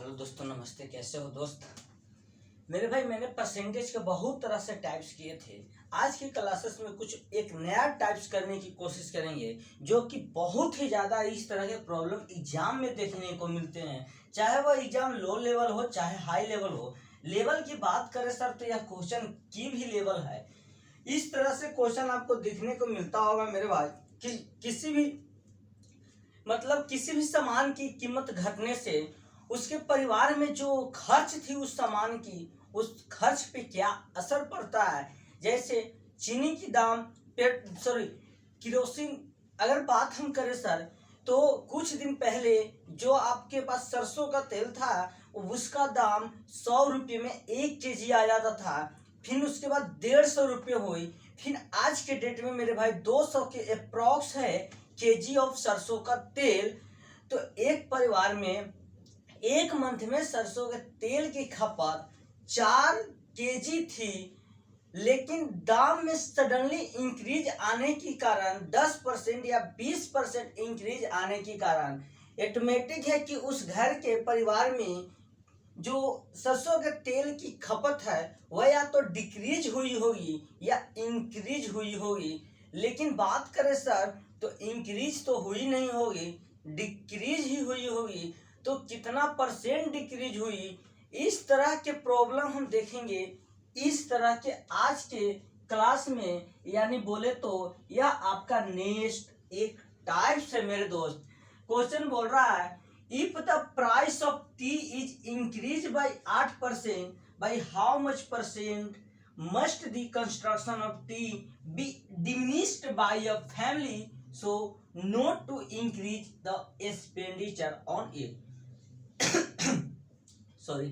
Hello दोस्तों, नमस्ते। कैसे हो दोस्त? मेरे भाई, मैंने परसेंटेज के बहुत तरह से टाइप्स किए थे। आज की क्लासेस में कुछ एक नया टाइप्स करने की कोशिश करेंगे, जो कि बहुत ही ज़्यादा इस तरह के प्रॉब्लम एग्जाम में देखने को मिलते हैं। चाहे वह एग्जाम लो लेवल हो चाहे हाई लेवल हो। लेवल की बात करें सर, तो यह क्वेश्चन की भी लेवल है। इस तरह से क्वेश्चन आपको देखने को मिलता होगा मेरे भाई कि किसी भी सामान की कीमत घटने से उसके परिवार में जो खर्च थी उस सामान की, उस खर्च पे क्या असर पड़ता है। जैसे चीनी की दाम, किरोसिन। अगर बात हम करें सर, तो कुछ दिन पहले जो आपके पास सरसों का तेल था, उसका दाम 100 रुपये में 1 kg आ जाता था। फिर उसके बाद 150 रुपये हुई। फिर आज के डेट में मेरे भाई 200 के अप्रॉक्स है केजी ऑफ सरसों का तेल। तो एक परिवार में एक मंथ में सरसों के तेल की खपत 4 kg थी, लेकिन दाम में सडनली इंक्रीज आने के कारण 10% या 20% इंक्रीज आने के कारण ऑटोमेटिक है कि उस घर के परिवार में जो सरसों के तेल की खपत है वह या तो डिक्रीज हुई होगी या इंक्रीज हुई होगी। लेकिन बात करें सर, तो इंक्रीज तो हुई नहीं होगी, डिक्रीज ही हुई होगी। तो कितना परसेंट डिक्रीज हुई, इस तरह के प्रॉब्लम हम देखेंगे इस तरह के आज के क्लास में। यानी बोले तो यह आपका नेक्स्ट एक टाइप्स है मेरे दोस्त। क्वेश्चन बोल रहा है, if the price of T is increase by 8%, by how much percent must the construction of tea be diminished by a family so not to increase the expenditure on it? Sorry,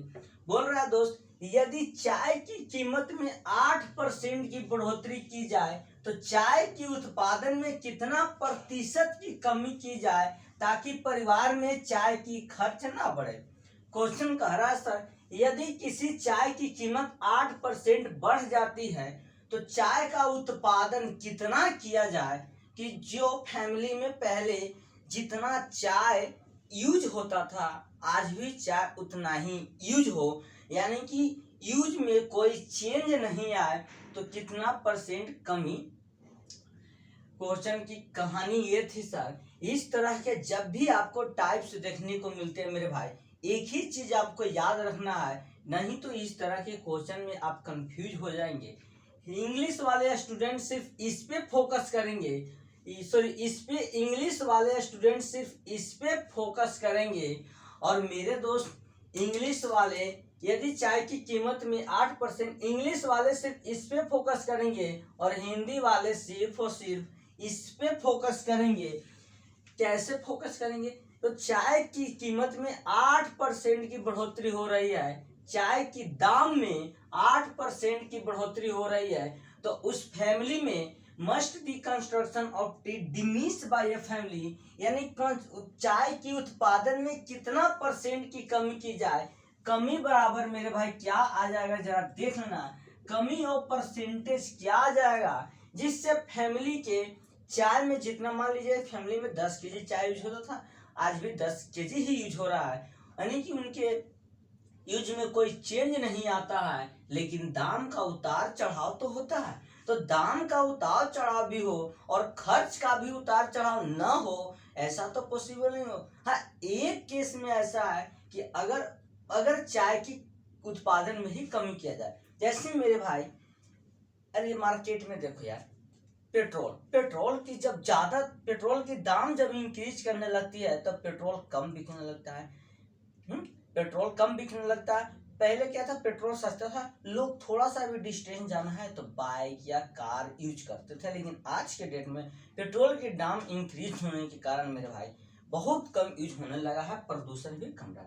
बोल रहा है दोस्त, यदि चाय की कीमत में 8% की बढ़ोतरी की जाए तो चाय की उत्पादन में कितना प्रतिशत की कमी की जाए ताकि परिवार में चाय की खर्च ना बढ़े। क्वेश्चन कह रहा है सर, यदि किसी चाय की कीमत 8% बढ़ जाती है तो चाय का उत्पादन कितना किया जाए कि जो फैमिली में पहले जितना चाय यूज होता था आज भी चाय उतना ही यूज हो, यानी कि यूज में कोई चेंज नहीं आए तो कितना परसेंट कमी। क्वेश्चन की कहानी ये थी सर। इस तरह के जब भी आपको टाइप्स देखने को मिलते हैं मेरे भाई, एक ही चीज आपको याद रखना है, नहीं तो इस तरह के क्वेश्चन में आप कंफ्यूज हो जाएंगे। इंग्लिश वाले स्टूडेंट सिर्फ इस पे फोकस करेंगे, इंग्लिश वाले स्टूडेंट सिर्फ इस पे फोकस करेंगे। और मेरे दोस्त इंग्लिश वाले यदि चाय की कीमत में 8%, इंग्लिश वाले सिर्फ इस पे फोकस करेंगे और हिंदी वाले सिर्फ और सिर्फ इस पे फोकस करेंगे। कैसे फोकस करेंगे? तो चाय की कीमत में 8% की बढ़ोतरी हो रही है, चाय की दाम में 8% की बढ़ोतरी हो रही है, तो उस फैमिली में must the construction of tea diminish by a family, यानी चाय की उत्पादन में कितना परसेंट की कमी की जाए। कमी बराबर मेरे भाई क्या आ जाएगा, जरा देख लेना। कमी और परसेंटेज क्या आ जाएगा, जिससे फैमिली के चाय में जितना, मान लीजिए फैमिली में 10 kg चाय यूज होता था, आज भी 10 kg ही यूज हो रहा है, यानी कि उनके यूज में कोई चेंज नहीं आता है। लेकिन दाम का उतार चढ़ाव तो होता है, तो दाम का उतार चढ़ाव भी हो और खर्च का भी उतार चढ़ाव न हो, ऐसा तो पॉसिबल नहीं हो। हाँ, एक केस में ऐसा है कि अगर चाय की उत्पादन में ही कमी किया जाए। जैसे मेरे भाई, अरे मार्केट में देखो यार, पेट्रोल की दाम जब इंक्रीज करने लगती है तब पेट्रोल कम बिकने लगता है। पेट्रोल कम बिकने लगता है। पहले क्या था, पेट्रोल सस्ता था, लोग थोड़ा सा भी डिस्टेंस जाना है तो बाइक या कार यूज करते थे। लेकिन आज के डेट में पेट्रोल के दाम इंक्रीज होने के कारण मेरे भाई बहुत कम यूज होने लगा है, प्रदूषण भी कम रहा।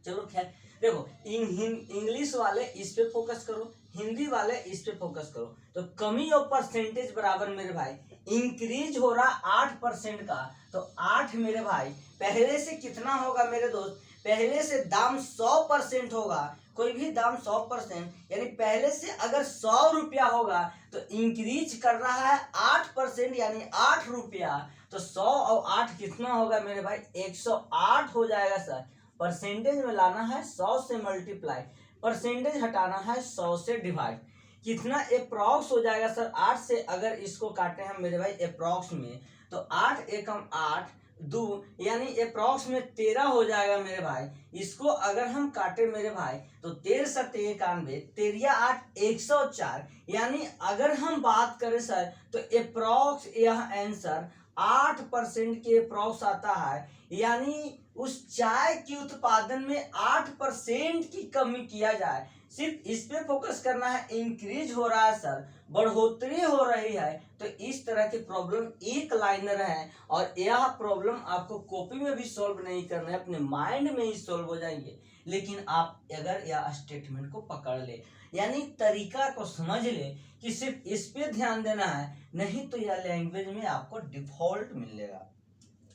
चलो खैर, देखो इंग्लिश वाले इस पे फोकस करो, हिंदी वाले इस पे फोकस करो। तो कमी और परसेंटेज बराबर मेरे भाई, इंक्रीज हो रहा 8% का, तो 8 मेरे भाई पहले से कितना होगा मेरे दोस्त, पहले से दाम 100% होगा। कोई भी दाम 100%, यानी पहले से अगर 100 रुपया होगा तो इंक्रीज कर रहा है 8%, यानी 8 रुपया। तो 100 और 8 कितना होगा मेरे भाई, 108 हो जाएगा सर। परसेंटेज में लाना है 100 से मल्टीप्लाई, परसेंटेज हटाना है 100 से डिवाइड। कितना अप्रॉक्स हो जाएगा सर? 8 से अगर इसको काटे हम मेरे भाई अप्रॉक्स में, तो 8 एकम 8 2 यानी अप्रॉक्स में 13 हो जाएगा मेरे भाई। इसको अगर हम काटे मेरे भाई तो 13 7 91, 13 8 104। यानी अगर हम बात करें सर तो अप्रॉक्स यह आंसर 8% के अप्रॉक्स आता है। यानी उस चाय के उत्पादन में 8% की कमी किया जाए, सिर्फ इस पे फोकस करना है। इंक्रीज हो रहा है सर, बढ़ोतरी हो रही है, तो इस तरह की प्रॉब्लम एक लाइनर है और यह प्रॉब्लम आपको कॉपी में भी सॉल्व नहीं करना है, अपने माइंड में ही सॉल्व हो जाएंगे। लेकिन आप अगर यह स्टेटमेंट को पकड़ ले, यानी तरीका को समझ ले कि सिर्फ इस पे ध्यान देना है, नहीं तो यह लैंग्वेज में आपको डिफॉल्ट मिलेगा।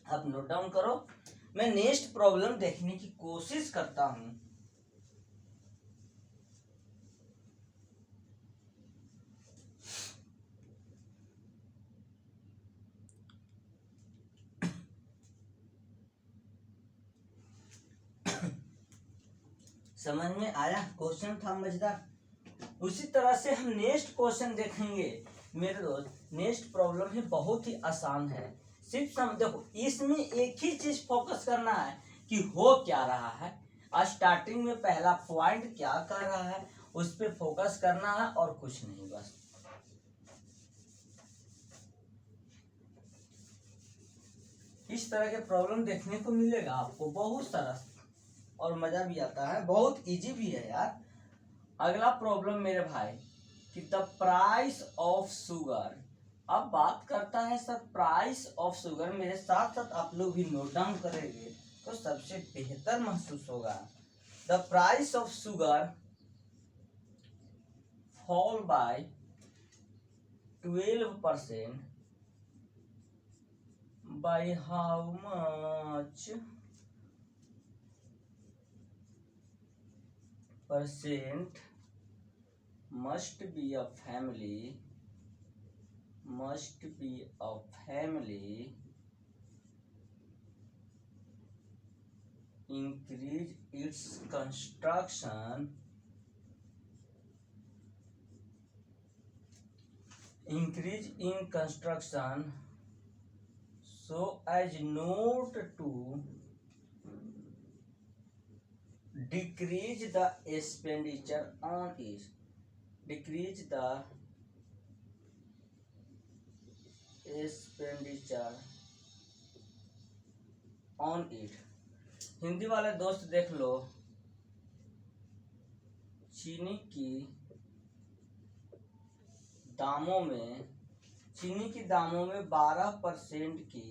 आप नोट डाउन करो, मैं नेक्स्ट प्रॉब्लम देखने की कोशिश करता हूं। समझ में आया? क्वेश्चन था मजेदार। उसी तरह से हम नेक्स्ट क्वेश्चन देखेंगे मेरे दोस्त। नेक्स्ट प्रॉब्लम है बहुत ही आसान है, सिर्फ देखो इसमें एक ही चीज फोकस करना है कि हो क्या रहा है, स्टार्टिंग में पहला पॉइंट क्या कर रहा है उस पर फोकस करना है और कुछ नहीं। बस इस तरह के प्रॉब्लम देखने को मिलेगा आपको बहुत सारा, और मजा भी आता है, बहुत इजी भी है यार। अगला प्रॉब्लम मेरे भाई कि द प्राइस ऑफ शुगर। अब बात करता है सर प्राइस ऑफ शुगर, मेरे साथ साथ आप लोग भी नोट डाउन करेंगे तो सबसे बेहतर महसूस होगा। The price of sugar fall by 12% by how much percent must be a family increase its construction so as not to decrease the expenditure on it, Hindi वाले दोस्त देख लो, चीनी की दामों में 12% की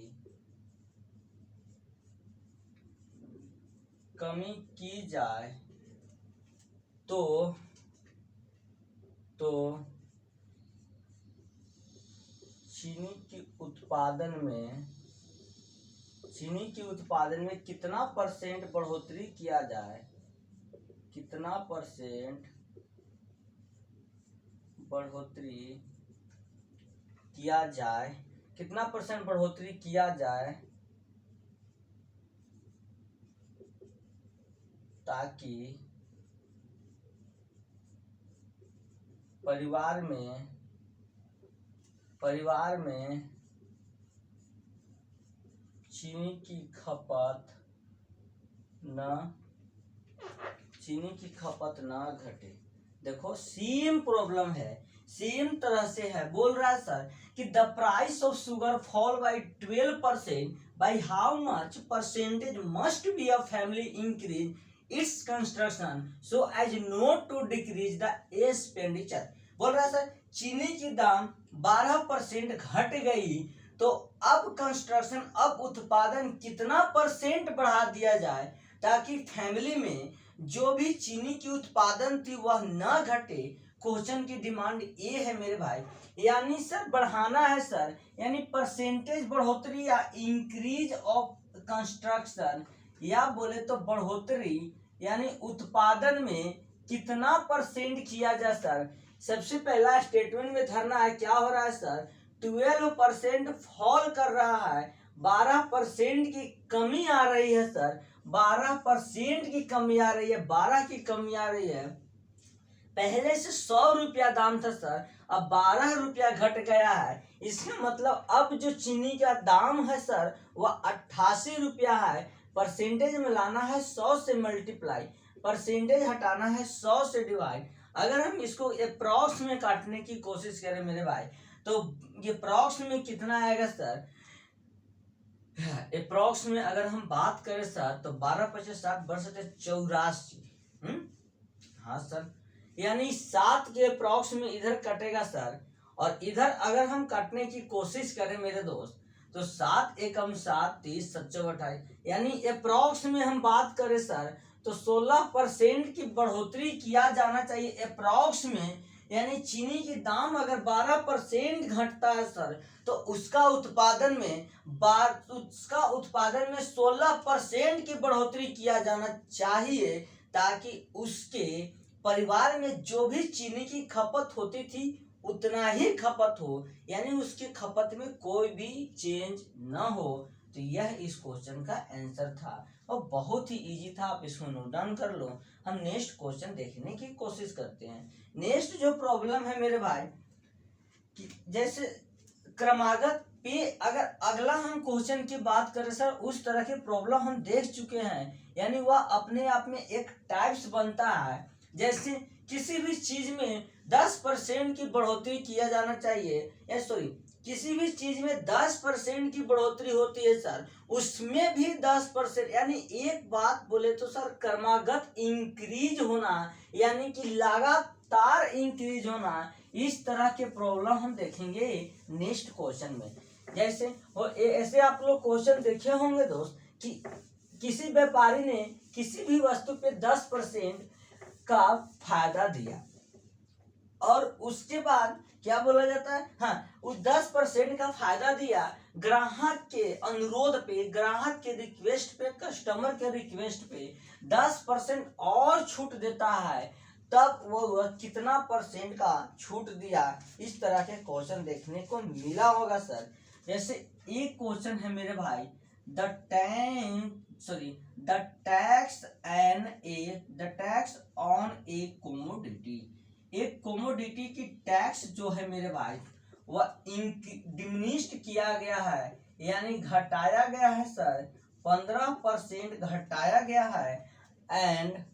कमी की जाए तो चीनी के उत्पादन में कितना परसेंट बढ़ोतरी किया जाए, कितना परसेंट बढ़ोतरी किया जाए ताकि परिवार में चीनी की खपत न घटे। देखो सेम प्रॉब्लम है, सेम तरह से है। बोल रहा है सर कि the price of sugar fall by 12% by how much percentage must be a family increase its construction so as not to decrease the expenditure. बोल रहा है सर चीनी की दाम 12% घट गई, तो अब कंस्ट्रक्शन, अब उत्पादन कितना परसेंट बढ़ा दिया जाए ताकि फैमिली में जो भी चीनी की उत्पादन थी वह न घटे। क्वेश्चन की डिमांड ये है मेरे भाई, यानी सर बढ़ाना है सर, यानी परसेंटेज बढ़ोतरी या इंक्रीज ऑफ कंस्ट्रक्शन, या बोले तो बढ़ोतरी यानी उत्पादन में कितना परसेंट किया जाए सर। सबसे पहला स्टेटमेंट में धरना है क्या हो रहा है सर, 12% फॉल कर रहा है 12% की कमी आ रही है सर, 12% की कमी आ रही है, 12 की कमी आ रही है। पहले से 100 रुपया दाम था सर, अब 12 रुपया घट गया है। इसका मतलब अब जो चीनी का दाम है सर वह 88 रुपया है। परसेंटेज में लाना है 100 से मल्टीप्लाई, परसेंटेज हटाना है 100 से डिवाइड। अगर हम इसको अप्रॉक्स में काटने की कोशिश करें मेरे भाई, तो ये अप्रॉक्स में कितना आएगा सर? अप्रॉक्स में अगर हम बात करें सर तो 12×5=60 वर्ष 84। हाँ सर, यानी 7 के अप्रॉक्स में इधर कटेगा सर, और इधर अगर हम काटने की कोशिश करें मेरे दोस्त तो 7 एकम 7 30 7 28, यानी अप्रॉक्स में हम बात करें सर तो 16% की बढ़ोतरी किया जाना चाहिए अप्रॉक्स में। यानी चीनी की दाम अगर 12% घटता है सर तो उसका उत्पादन में 16% की बढ़ोतरी किया जाना चाहिए, ताकि उसके परिवार में जो भी चीनी की खपत होती थी उतना ही खपत हो, यानी उसकी खपत में कोई भी चेंज न हो। तो यह इस क्वेश्चन का आंसर था और बहुत ही इजी था, आप इसको नोट डाउन कर लो। हम नेक्स्ट क्वेश्चन देखने की कोशिश करते हैं। नेक्स्ट जो प्रॉब्लम है मेरे भाई, कि जैसे क्रमागत पे अगर अगला हम क्वेश्चन की बात करें सर, उस तरह के प्रॉब्लम हम देख चुके हैं, यानी वह अपने आप में एक टाइप्स बनता है। जैसे किसी भी चीज में 10% की बढ़ोतरी किया जाना चाहिए, या सॉरी किसी भी चीज में 10% की बढ़ोतरी होती है सर, उसमें भी 10%, यानी एक बात बोले तो सर क्रमागत इंक्रीज होना, यानी कि लगातार इंक्रीज होना। इस तरह के प्रॉब्लम हम देखेंगे नेक्स्ट क्वेश्चन में। जैसे ऐसे आप लोग क्वेश्चन देखे होंगे दोस्त कि किसी व्यापारी ने किसी भी वस्तु पे 10% का फायदा दिया, और उसके बाद क्या बोला जाता है, हाँ उस 10% का फायदा दिया, ग्राहक के अनुरोध पे, ग्राहक के रिक्वेस्ट पे, कस्टमर के रिक्वेस्ट पे 10% और छूट देता है, तब वो कितना परसेंट का छूट दिया। इस तरह के क्वेश्चन देखने को मिला होगा सर। जैसे एक क्वेश्चन है मेरे भाई, the tax on A commodity. एक कोमोडिटी की टैक्स जो है मेरे भाई वह डिमिनिश्ड किया गया है, यानी घटाया गया है सर, 15% घटाया गया है। एंड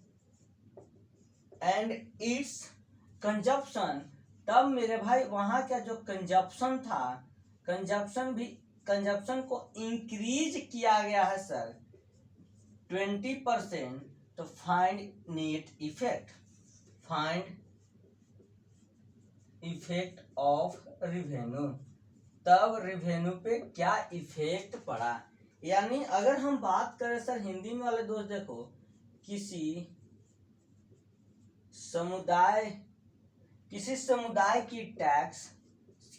इट्स कंजप्शन, तब मेरे भाई वहां का जो कंजप्शन था, कंजप्शन को इंक्रीज किया गया है सर 20%। तो find net effect, effect of revenue, तब रिवेन्यू पे क्या इफेक्ट पड़ा। यानी अगर हम बात करें सर हिंदी में वाले दोस्त देखो, किसी समुदाय की टैक्स,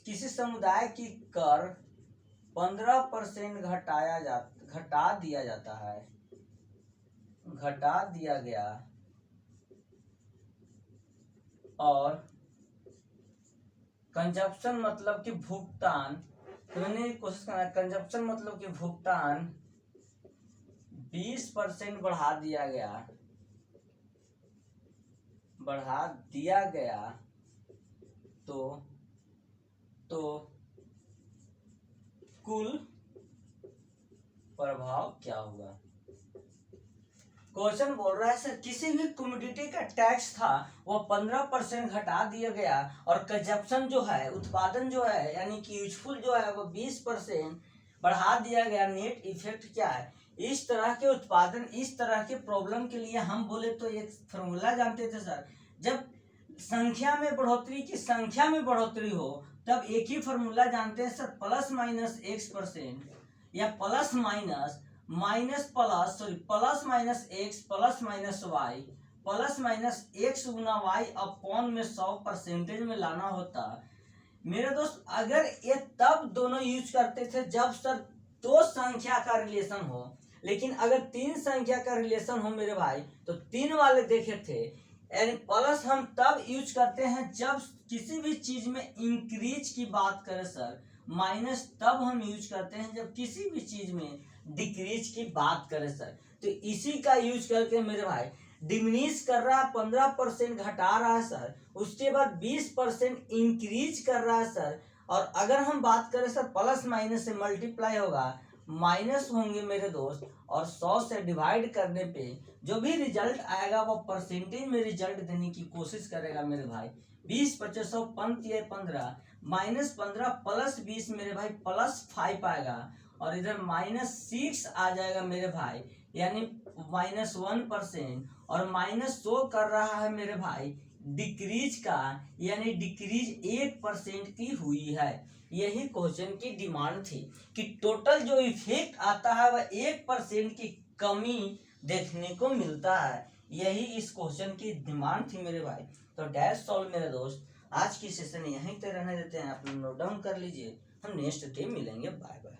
किसी समुदाय की कर 15% घटा दिया जाता है, घटा दिया गया, और कंजप्शन मतलब कि भुगतान, समझने की कोशिश करना, कंजप्शन मतलब कि भुगतान 20% बढ़ा दिया गया, तो कुल प्रभाव क्या होगा। क्वेश्चन बोल रहा है सर किसी भी कमोडिटी का टैक्स था वो 15% घटा दिया गया, और कंजप्शन जो है, उत्पादन जो है, यानी कि यूजफुल जो है वो 20% बढ़ा दिया गया। नेट इफेक्ट क्या है। इस तरह के उत्पादन, इस तरह के प्रॉब्लम के लिए हम बोले तो एक फॉर्मूला जानते थे सर, जब संख्या में बढ़ोतरी की संख्या में बढ़ोतरी हो तब एक ही फॉर्मूला जानते हैं सर, प्लस माइनस x%, या plus minus x plus minus y, plus minus x गुना y अपॉन में 100% में लाना होता। मेरे दोस्त अगर ये तब दोनों यूज करते थे जब सर 2 संख्या का रिलेशन हो, लेकिन अगर 3 संख्या का रिलेशन हो मेरे भाई तो 3 वाले देखे थे। यानी प्लस हम तब यूज करते हैं जब किसी भी चीज में इंक्रीज की बात करें सर, माइनस तब हम यूज करते हैं जब किसी भी चीज में डिक्रीज की बात करें सर। तो इसी का यूज करके मेरे भाई डिमिनिश कर रहा है 15% घटा रहा है सर, उसके बाद 20% इंक्रीज कर रहा है सर। और अगर हम बात करें सर प्लस माइनस से मल्टीप्लाई होगा, माइनस होंगे मेरे दोस्त, और 100 से डिवाइड करने पे जो भी रिजल्ट आएगा वो परसेंटेज में रिजल्ट देने की कोशिश करेगा मेरे भाई। 20 25 15 -15 प्लस 20 मेरे भाई +5 आएगा, और इधर -6 आ जाएगा मेरे भाई, यानी -1%। और माइनस शो कर रहा है मेरे भाई डिक्रीज का, यानी डिक्रीज 1% की हुई है। यही क्वेश्चन की डिमांड थी कि टोटल जो इफेक्ट आता है वह 1% की कमी देखने को मिलता है। यही इस क्वेश्चन की डिमांड थी मेरे भाई। तो डैश सॉल्व मेरे दोस्त, आज की सेशन यहीं तक रहने देते हैं, आप नोट डाउन कर लीजिए। हम नेक्स्ट डे मिलेंगे। Bye bye.